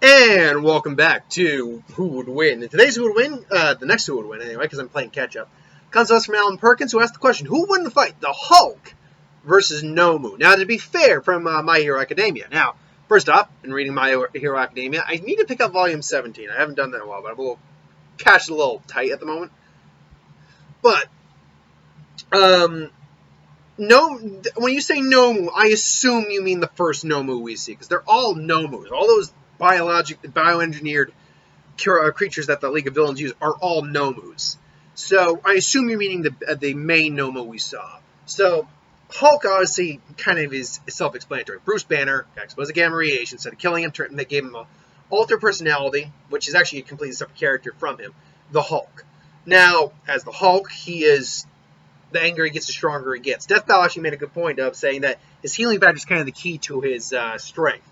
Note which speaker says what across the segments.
Speaker 1: And welcome back to Who Would Win. And today's Who Would Win, the next Who Would Win anyway, because I'm playing catch-up, comes to us from Alan Perkins, who asked the question, who would win the fight, the Hulk versus Nomu? Now, to be fair, from My Hero Academia. Now, first off, in reading My Hero Academia, I need to pick up Volume 17. I haven't done that in a while, but I'm a little, cash is a little tight at the moment. But, no, when you say Nomu, I assume you mean the first Nomu we see, because they're all Nomus. All those bioengineered creatures that the League of Villains use are all Nomus. So I assume you're meaning the main Nomu we saw. So Hulk obviously kind of is self-explanatory. Bruce Banner got exposed to gamma radiation, instead of killing him, they gave him an altered personality, which is actually a completely separate character from him, the Hulk. Now, as the Hulk, he is... the angrier he gets, the stronger he gets. Death Battle actually made a good point of saying that his healing factor is kind of the key to his strength.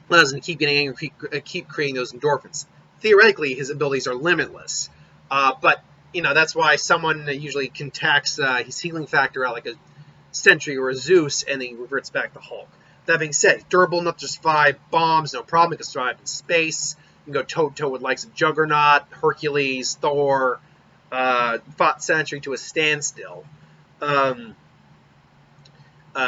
Speaker 1: Allows him to keep getting angry, keep creating those endorphins. Theoretically, his abilities are limitless. But, that's why someone usually can tax his healing factor out like a Sentry or a Zeus, and then he reverts back to Hulk. That being said, durable enough to survive bombs, no problem. He can survive in space. You can go toe-to-toe with likes of Juggernaut, Hercules, Thor, fought Sentry to a standstill.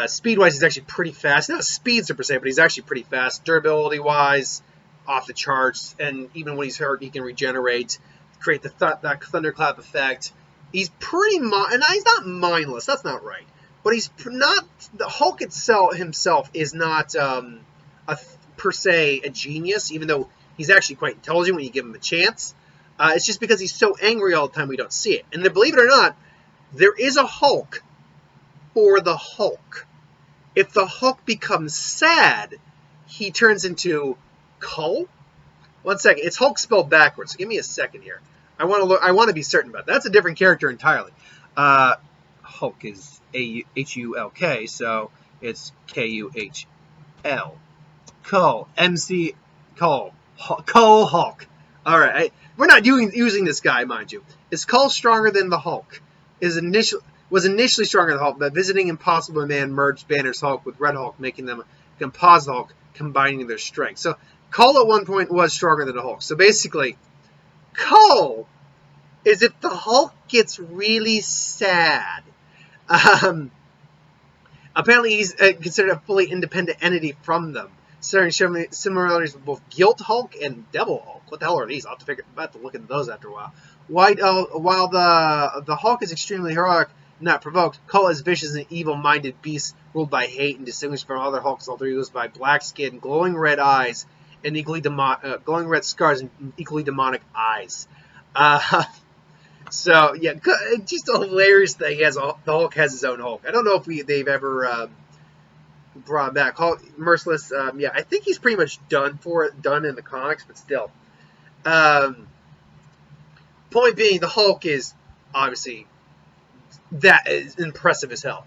Speaker 1: Speed-wise, he's actually pretty fast. Not speedster per se, but he's actually pretty fast. Durability-wise, off the charts. And even when he's hurt, he can regenerate, create that thunderclap effect. He's pretty and he's not mindless. That's not right. But he's not... the Hulk himself is not per se a genius, even though he's actually quite intelligent when you give him a chance. It's just because he's so angry all the time we don't see it. And then, believe it or not, there is a Hulk for the Hulk. If the Hulk becomes sad, he turns into Cull. 1 second. It's Hulk spelled backwards. So give me a second here. I want to be certain about that. That's a different character entirely. Hulk is H-U-L-K, so it's K-U-H-L. Cull. M-C. Cull. Cull Hulk. All right. We're not using this guy, mind you. Is Cull stronger than the Hulk? Was initially stronger than the Hulk, but visiting Impossible Man merged Banner's Hulk with Red Hulk, making them a composite Hulk, combining their strength. So Cull at one point was stronger than the Hulk. So basically, Cull is if the Hulk gets really sad. Apparently, he's considered a fully independent entity from them, showing similarities with both Guilt Hulk and Devil Hulk. What the hell are these? I'll have to look into those after a while. While the Hulk is extremely heroic, not provoked, Cull is vicious and evil-minded beast ruled by hate and distinguished from other Hulks, although he goes by black skin, glowing red eyes, and glowing red scars and equally demonic eyes. So yeah, just a hilarious thing. The Hulk has his own Hulk. I don't know if they've ever brought him back. Hulk, Merciless. Yeah, I think he's pretty much done in the comics, but still. Point being, the Hulk is obviously that is impressive as hell.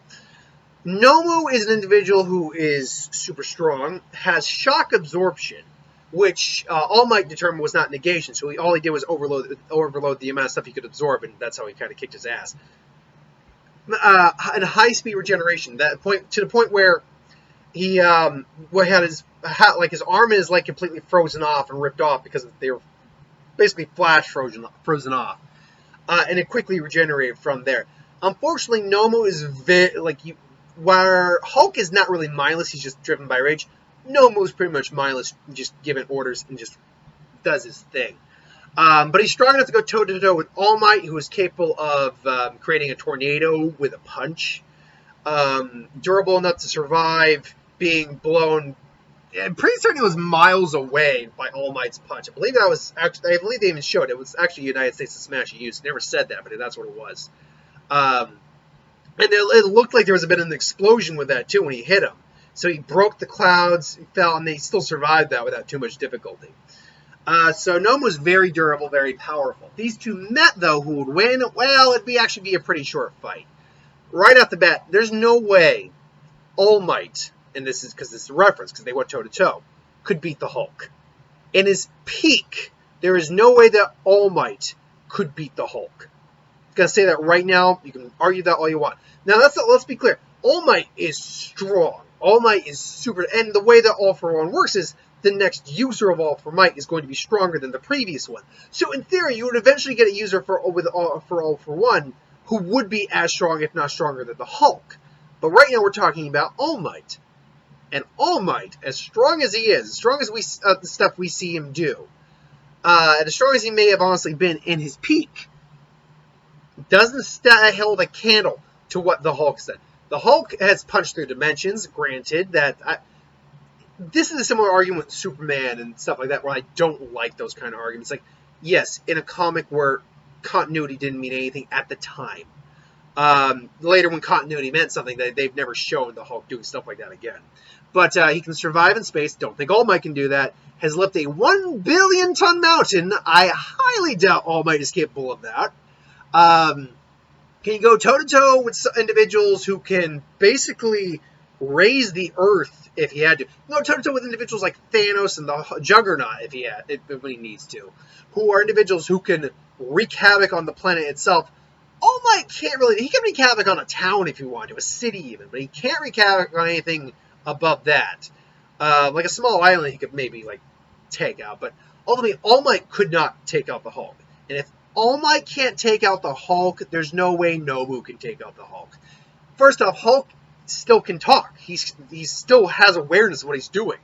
Speaker 1: Nomu is an individual who is super strong, has shock absorption, which All Might determined was not negation, so all he did was overload the amount of stuff he could absorb, and that's how he kind of kicked his ass. And high-speed regeneration, to the point where he had his arm and his leg completely frozen off and ripped off because they were basically flash frozen off, and it quickly regenerated from there. Unfortunately, Nomu is where Hulk is not really mindless; he's just driven by rage. Nomu is pretty much mindless, just giving orders and just does his thing. But he's strong enough to go toe-to-toe with All Might, who is capable of creating a tornado with a punch. Durable enough to survive being blown. I'm pretty certain it was miles away by All Might's punch. I believe they even showed it. It was actually United States of Smash he used. Never said that, but that's what it was. And it looked like there was a bit of an explosion with that too when he hit him. So he broke the clouds, fell, and they still survived that without too much difficulty. So Nomu was very durable, very powerful. These two met, though, who would win? Well, it'd actually be a pretty short fight. Right off the bat, there's no way All Might, and this is because this is a reference, because they went toe-to-toe, could beat the Hulk. In his peak, there is no way that All Might could beat the Hulk. I'm going to say that right now. You can argue that all you want. Now, let's be clear. All Might is strong. All Might is super, and the way that All for One works is the next user of All for Might is going to be stronger than the previous one. So in theory, you would eventually get a user for All for One who would be as strong, if not stronger, than the Hulk. But right now we're talking about All Might. And All Might, as strong as he is, as strong as the stuff we see him do, and as strong as he may have honestly been in his peak, doesn't hold a candle to what the Hulk said. The Hulk has punched through dimensions, granted, that this is a similar argument with Superman and stuff like that, where I don't like those kind of arguments. Like, yes, in a comic where continuity didn't mean anything at the time. Later, when continuity meant something, they've never shown the Hulk doing stuff like that again. But he can survive in space. Don't think All Might can do that. Has lifted a 1 billion ton mountain. I highly doubt All Might is capable of that. Can you go toe-to-toe with individuals who can basically raise the Earth if he had to? Go toe-to-toe with individuals like Thanos and the Juggernaut when he needs to, who are individuals who can wreak havoc on the planet itself. All Might can't really. He can wreak havoc on a town if he wanted to, a city even, but he can't wreak havoc on anything above that. Like a small island he could maybe take out, but ultimately All Might could not take out the Hulk. And if All Might can't take out the Hulk, there's no way Nomu can take out the Hulk. First off, Hulk still can talk. He still has awareness of what he's doing.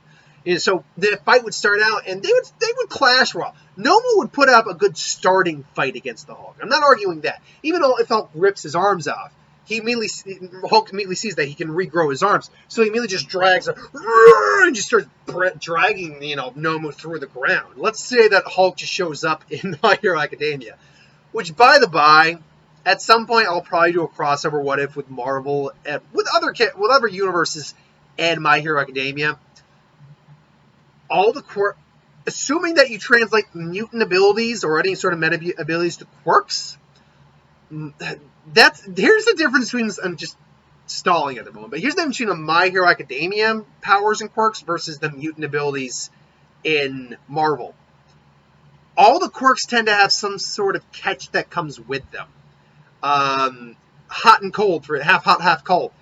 Speaker 1: And so the fight would start out, and they would clash well. Nomu would put up a good starting fight against the Hulk. I'm not arguing that. Even though if Hulk rips his arms off, Hulk immediately sees that he can regrow his arms, so he immediately just drags and just starts dragging Nomu through the ground. Let's say that Hulk just shows up in My Hero Academia, which, by the by, at some point I'll probably do a crossover What If with Marvel and with other universes and My Hero Academia. Assuming that you translate mutant abilities or any sort of meta abilities to quirks, here's the difference between. I'm just stalling at the moment, but here's the difference between My Hero Academia powers and quirks versus the mutant abilities in Marvel. All the quirks tend to have some sort of catch that comes with them. Hot and cold, for half hot, half cold.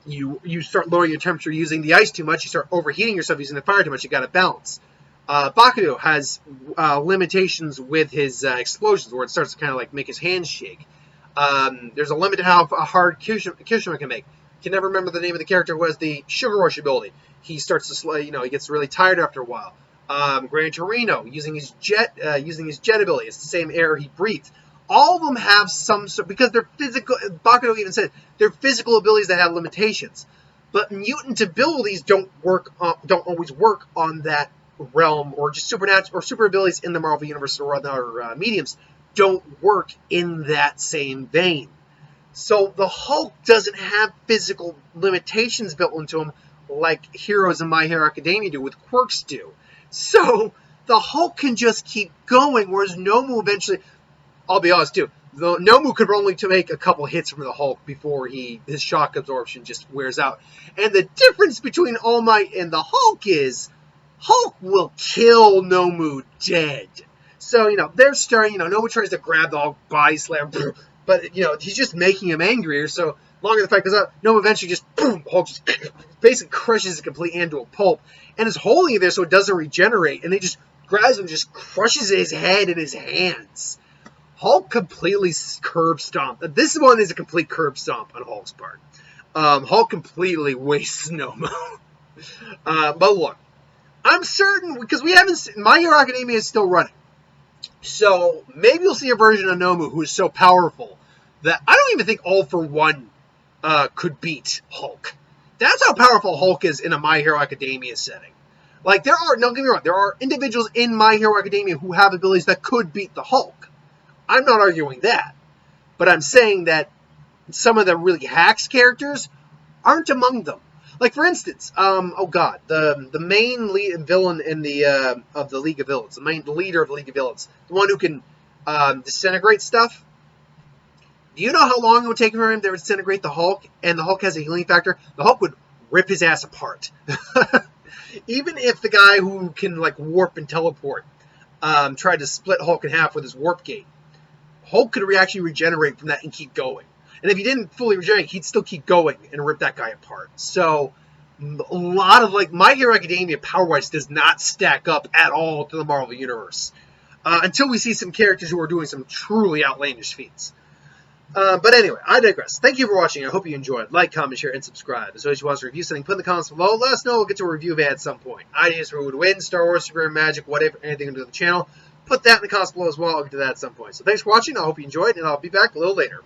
Speaker 1: You start lowering your temperature using the ice too much. You start overheating yourself using the fire too much. You got to balance. Bakugo has limitations with his explosions, where it starts to kind of make his hands shake. There's a limit to how hard Kirishima can make. Can never remember the name of the character who has the Sugar Rush ability. He starts to he gets really tired after a while. Gran Torino using his jet ability. It's the same air he breathes. All of them have some sort, because they're physical. Bakugo even said they're physical abilities that have limitations, but mutant abilities don't always work on that realm, or just supernatural or super abilities in the Marvel universe or other mediums don't work in that same vein. So the Hulk doesn't have physical limitations built into him like heroes in My Hero Academia do, with quirks do. So the Hulk can just keep going, whereas Nomu eventually, I'll be honest too, Nomu could only make a couple hits from the Hulk before his shock absorption just wears out. And the difference between All Might and the Hulk is Hulk will kill Nomu dead. So, they're starting, Nomu tries to grab the Hulk, body slam, but, he's just making him angrier. So, longer the fight goes out, Nomu eventually just, boom, Hulk just basically crushes his complete hand to a pulp and is holding it there so it doesn't regenerate. And he just grabs him and just crushes his head in his hands. Hulk completely curb stomped. This one is a complete curb stomp on Hulk's part. Hulk completely wastes Nomu. But look, I'm certain, because we haven't seen, My Hero Academia is still running. So maybe you'll see a version of Nomu who is so powerful that I don't even think All for One could beat Hulk. That's how powerful Hulk is in a My Hero Academia setting. Don't get me wrong, there are individuals in My Hero Academia who have abilities that could beat the Hulk. I'm not arguing that. But I'm saying that some of the really hacks characters aren't among them. Like, for instance, the main villain in of the League of Villains, the leader of the League of Villains, the one who can disintegrate stuff. Do you know how long it would take for him to disintegrate the Hulk? And the Hulk has a healing factor. The Hulk would rip his ass apart. Even if the guy who can warp and teleport tried to split Hulk in half with his warp gate, Hulk could actually regenerate from that and keep going. And if he didn't fully regenerate, he'd still keep going and rip that guy apart. So a lot of, like, My Hero Academia power-wise does not stack up at all to the Marvel Universe. Until we see some characters who are doing some truly outlandish feats. But anyway, I digress. Thank you for watching. I hope you enjoyed. Like, comment, share, and subscribe. As always, if you want us to review something, put in the comments below. Let us know. We'll get to a review of it at some point. Ideas for who would win, Star Wars, Super Magic, whatever, anything to the channel. Put that in the comments below as well. I'll get to that at some point. So thanks for watching. I hope you enjoyed, and I'll be back a little later.